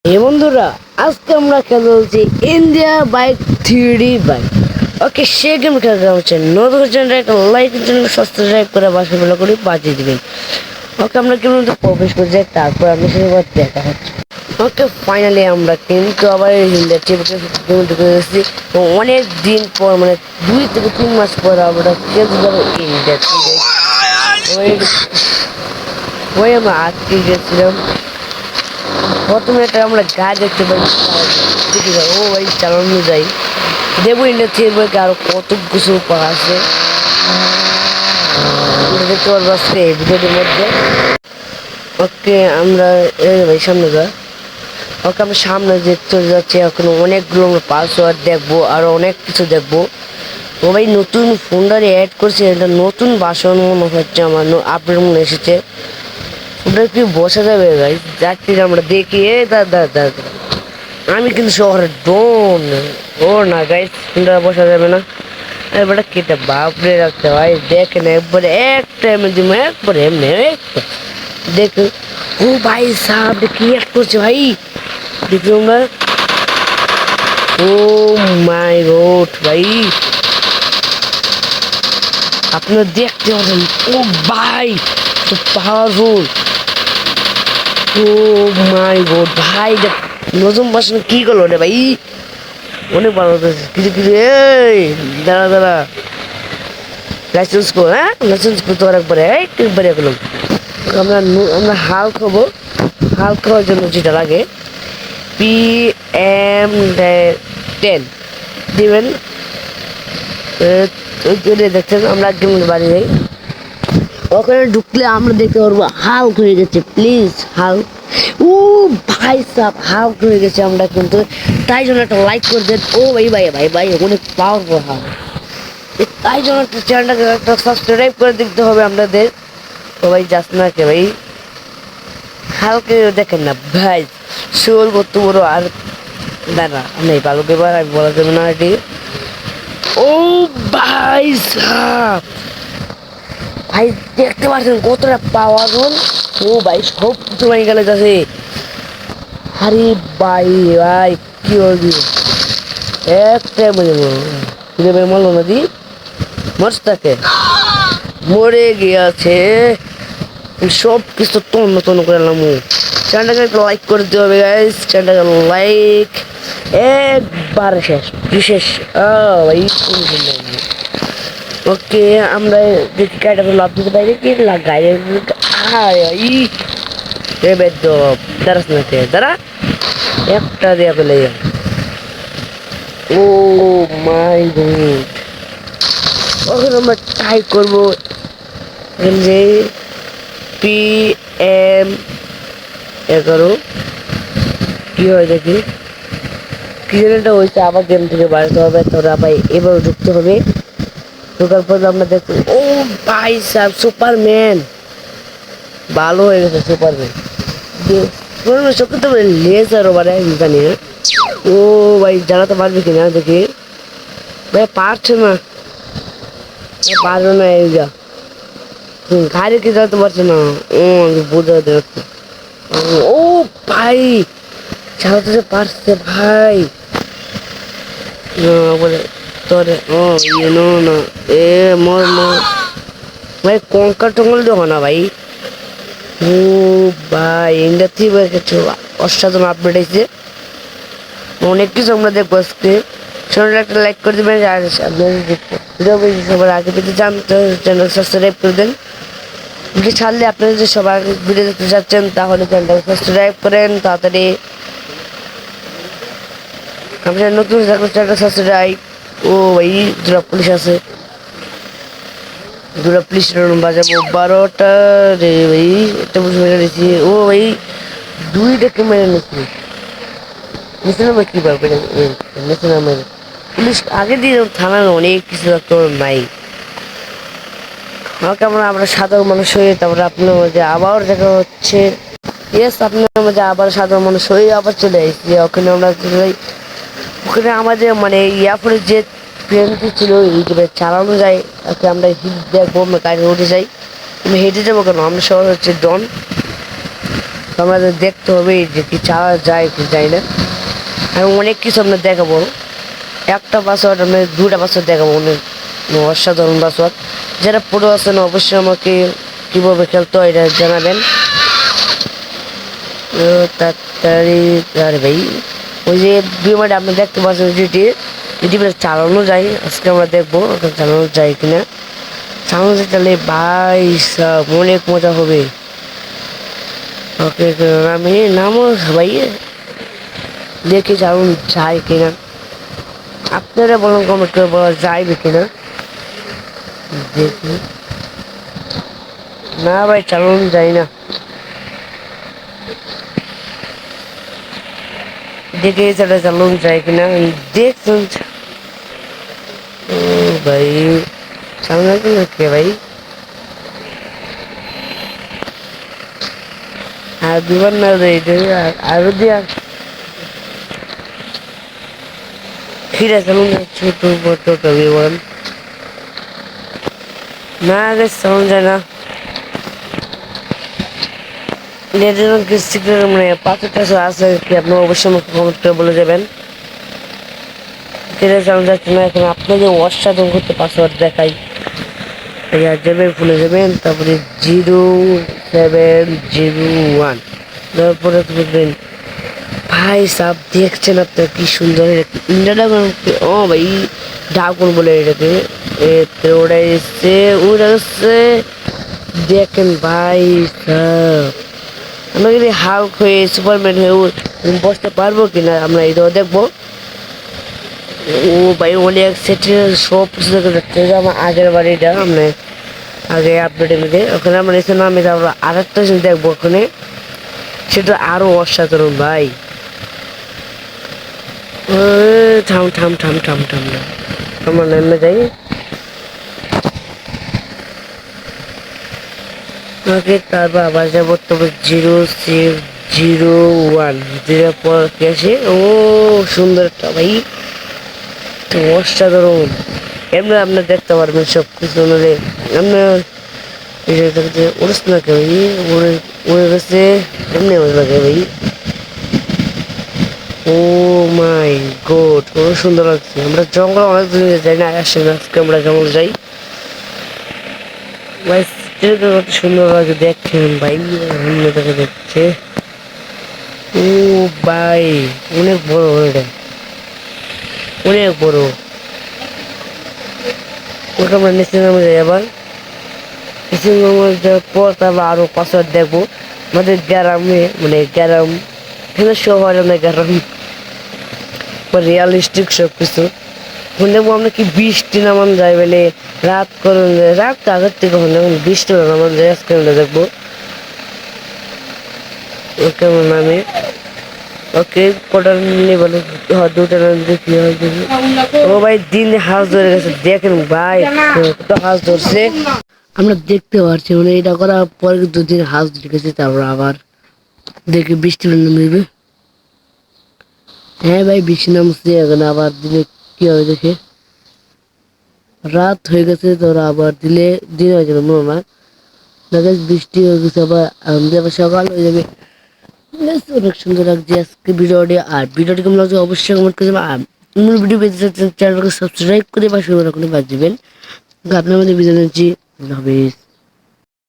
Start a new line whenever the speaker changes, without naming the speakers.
এই বন্ধুরা, আজকে আমরা খেলছি ইন্ডিয়া বাইক 3D বাইক। ওকে, সে গেম খেলতে হচ্ছে নতুন চ্যানেল একটা লাইক চ্যানেল সাবস্ক্রাইব করে পাশে বেল করে বাজিয়ে দিবেন। ওকে, আমরা গেমের মধ্যে প্রবেশ করে যাই, তারপর আমি সাথে দেখা হচ্ছে। ওকে, ফাইনালি আমরা কিন্তু আবার ইন্ডিয়া টিভিতে ঢুকে গেছি। অনেক দিন পর, মানে 2 থেকে 3 মাস পর আমরা খেলতে যাবো ইন্ডিয়া টিভি। ওই আমরা আজকে গেছিলাম। প্রথমে একটা আমরা গাছ দেখতে পাই, দেখি ও ভাই চালানো যাই। দেবো ইন্ডাস্ট্রির বইকে আরো কত কিছু পাওয়া আছে দেখতে পারবো আজকে এই ভিডিওটির মধ্যে। ওকে, আমরা ভাই সামনে যা। ওকে, আমরা সামনে যে চলে যাচ্ছি। এখন অনেকগুলো আমরা পাসওয়ার্ড দেখবো, আরো অনেক কিছু দেখবো। ও ভাই নতুন ফোনটারে অ্যাড করছে, এটা নতুন বাসন মনে হচ্ছে, আমার আপডেট মনে এসেছে। ওটা কি বসা যাবে ভাই? যাচ্ছি আমরা দেখি। এ দাদা দাদা, আমি কিন্তু শহরের ডন। ও না গাইস, ফোনটা বসা যাবে না। এবারে কেটে বাপরে রাখতে ভাই, দেখে না একবারে এক টাইমে দিব, একবারে এমনি দেখ। ও ভাই সাহেব কি অ্যাড করছে ভাই, দেখি আমরা। ও মাই গড ভাই, আপনারা দেখতে পাচ্ছেন। ও ভাই পাওয়ারফুল। ও মাই গড ভাই, নতুন বাসন কি করলো রে ভাই, অনেক ভালো কিছু কিছু। এই দাঁড়া দাঁড়া, লাইসেন্স কো, হ্যাঁ লাইসেন্স করতে পারে একবারে একবারে গেলাম। আমরা আমরা হাল খাবো। হাল খাওয়ার জন্য যেটা লাগে PM10 দিবেন। দেখছেন আমরা গেমের বাড়ি যাই। ওখানে ঢুকলে আমরা দেখতে পারবো হাল্ক হয়ে গেছে। প্লিজ হাল্ক, ও ভাই সাহেব হাল্ক হয়ে গেছে আমরা কিন্তু। তাই জন্য একটা লাইক করে দেন। ও ভাই ভাই ভাই ভাই, অনেক পাওয়ারফুল হাল্ক। তাই জন্য একটা চ্যানেলটাকে একটা সাবস্ক্রাইব করে দিতে হবে আপনাদের। ও ভাই যাস না কে ভাই, হালকে দেখেন না ভাই, শোল কত বড়। আর দাঁড়া, আমি ভালো এবার আমি বলা যাবে না এটি। ও ভাই সাহেব, ভাই দেখতে পাচ্ছেন কতটা পাওয়ারফুল। ও ভাই সব কিছু ভাই গেলে যাচ্ছে। আরে ভাই ভাই কি বলবি, একটা মরে মরলো নদী মরস্তাকে মরে গিয়েছে। সব কিছু তন্ন তন্ন করে এলাম। চ্যানেলটাকে একটা লাইক করে দিতে হবে গাইস, চ্যানেলটাকে লাইক একবার শেষ বিশেষ। ভাই ওকে, আমরা দেখি গাড়িটা লাভ দিতে পারি কি লাগাই। দাঁড়াস না দাঁড়া, একটা দেওয়া পেলে। ও মাই গড, ওখানে আমরা ট্রাই করবো যে PM11 কি হয় দেখি। কি জানিটা হয়েছে, আবার গেম থেকে বাড়াতে হবে। তোরা ভাই এবার ঢুকতে হবে। ঢোকার পর আমরা দেখি, ও ভাই সাহেব সুপারম্যান ভালো হয়ে গেছে। সুপারম্যান সত্যি তো লেজার ওভারে জানি না। ও ভাই জানাতে পারবে কিনা দেখি। ভাই পারছে না, পারবে না এই যা গাড়ি কি জানতে পারছে না। ও বোঝাতে যাচ্ছে। ও ভাই চালাতে পারছে ভাই। বলে তোরে ও ইয়ে নো না, এ মোর মোর ভাই কঙ্কাল টঙ্কাল দেখো না ভাই। ও ভাই ইন্ডিয়া থেকে কিছু অসাধারণ আপডেট এসেছে, অনেক কিছু আমরা দেখবো আজকে। চ্যানেলটা একটা লাইক করে দেবেন, আর আপনাদের সবার আগে পেতে চান চ্যানেল সাবস্ক্রাইব করে দেন। ভিডিও ছাড়লে আপনারা যদি সবার ভিডিও দেখতে চাচ্ছেন তাহলে চ্যানেলটাকে সাবস্ক্রাইব করেন তাড়াতাড়ি। আপনার নতুন চ্যানেলটা সাবস্ক্রাইব। ও ভাই দুরা পুলিশ আছে, দুরা পুলিশ বাজাবো 12টা রে ভাই। একটা পুলিশ মেরে নিয়েছি। ও ভাই 2টাকে মেরে নিয়েছি। নিচে নামে কি পাবে নিচে নামে পুলিশ আগে দিয়ে থানার অনেক কিছু তো নাই। আমাকে আমরা সাধারণ মানুষ হয়ে, তারপরে আপনার মধ্যে আবার দেখা হচ্ছে। ইয়েস, আপনার মধ্যে আবার সাধারণ মানুষ হয়ে আবার চলে এসেছি। ওখানে আমরা ওখানে আমাদের মানে ইয়ারপরে যে ট্রেনটি ছিল এইভাবে চালানো যায়। ওকে আমরা হিট দেখবো, আমরা গাড়ি উঠে যাই। আমি হেঁটে যাবো কেন, আমরা সবাই হচ্ছে ডন। আমাদের দেখতে হবে যে কি চাওয়া যায় কি যায় না। আমি অনেক কিছু আপনার দেখাবো, একটা পাসওয়ার্ড আমি দুটা পাসওয়ার্ড দেখাবো, অনেক অসাধারণ পাসওয়ার্ড। যারা পুরো আছেন অবশ্যই আমাকে কীভাবে খেলতে হয় এটা জানাবেন তাড়াতাড়ি। আরে ভাই ওই যে বিমানটা আপনি দেখতে পাচ্ছেন যেটি চালানো যায়, আজকে আমরা দেখবো চালানো যায় কিনা। চালানো যায় তাহলে ভাই সব অনেক মজা হবে। ওকে আমি নামও ভাই দেখি চালানো যায় কিনা, আপনারা বলুন কমেন্ট করে বলা যাইবে কিনা দেখি। না ভাই চালানো যায় না, দেখে সেটা চালানো যায় কিনা দেখুন। ও ভাই চালানো কিনা কে ভাই, আর বিমান না রে আরো দিয়া ফিরে চালানো ছোট ছোট বিমান না আগে চালানো যায় না। মানে পাথর টাথর আছে কি আপনি অবশ্যই আমাকে কমেন্ট করে বলে যাবেন। ফিরে চালানো যাচ্ছে না এখন, আপনাদের অসাধারণ করতে পাসওয়ার্ড দেখাই। যাবেন ফোনে যাবেন, তারপরে 0701 তারপরে বুঝবেন ভাই সাব দেখছেন আপনার কি সুন্দর ইন্ডিয়াটা। ও ভাই ডাকুন বলে এটাকে, ওটা এসছে ওটা হচ্ছে দেখেন ভাই সাব। আমরা যদি হাল্ক হয়ে সুপারম্যান হয়ে বসতে পারবো কিনা আমরা এটাও দেখবো। ও ভাই অনেক সেটের সব কিছু দেখা যাচ্ছে। আমার আগের বাড়িটা আমরা আগে আপডেটে মিলে ওখানে আমরা এসে নামে আমরা আর একটা জিনিস দেখবো ওখানে, সেটা আরো অসাধারণ ভাই। থাম থাম থাম থাম থাম না আমার নেমে যাই। ওকে তারপর আবার যাবো, তবে 0601 যেটা পর গেছে। ও সুন্দর একটা ভাই, তো অসাধারণ। এমনি আপনার দেখতে পারবেন সব কিছু হলে আপনার উড়স না কে ভাই, উড়ে গেছে এমনি লাগে ভাই। ও মাই গড খুব সুন্দর লাগছে। আমরা জঙ্গল অনেক দিন যাই না, আসেন আজকে আমরা জঙ্গল যাই ভাই। কত সুন্দর লাগে দেখেন ভাই, অন্যটাকে দেখছে। ও ভাই অনেক বড় এটা, অনেক বড়। ওটা আমরা নিচে নামে যাই আবার, নিচে নামে যাওয়ার পর তারপর আরো পাসওয়ার্ড দেখবো আমাদের গ্রামে, মানে গ্রাম এখানে শহর না গ্রাম রিয়ালিস্টিক সব কিছু। এখন দেখবো আমরা কি বৃষ্টি নামান যায় বলে রাত করুন, রাত তো আগের থেকে কখন এখন বৃষ্টি নামান যায় আজকে আমরা দেখবো। ওকে আমার নামে ওকে কটার নিয়ে বলে দুটা নাম দেখি। ও ভাই দিন হাঁস ধরে গেছে দেখেন ভাই, কত হাঁস ধরছে আমরা দেখতে পাচ্ছি। মানে এটা করার পরে দুদিন হাঁস ধরে গেছে, তারপর আবার দেখি বৃষ্টি নেমে। হ্যাঁ ভাই বৃষ্টি নামছে এখন, আবার দিনে কি হবে দেখে রাত হয়ে গেছে, তোরা আবার দিলে দিন হয়ে যাবে মনে হয় না, বৃষ্টি হয়ে গেছে আবার সকাল হয়ে যাবে। অনেক সুন্দর লাগছে আজকে ভিডিওটি। আর ভিডিওটি কেমন লাগছে অবশ্যই কমেন্ট করে দেবেন। আর মূল ভিডিও পেতে চ্যানেলকে সাবস্ক্রাইব করে পাশে রাখুন বাদ দিবেন। আপনার মধ্যে বিদায় নিচ্ছি, আল্লাহ হাফেজ।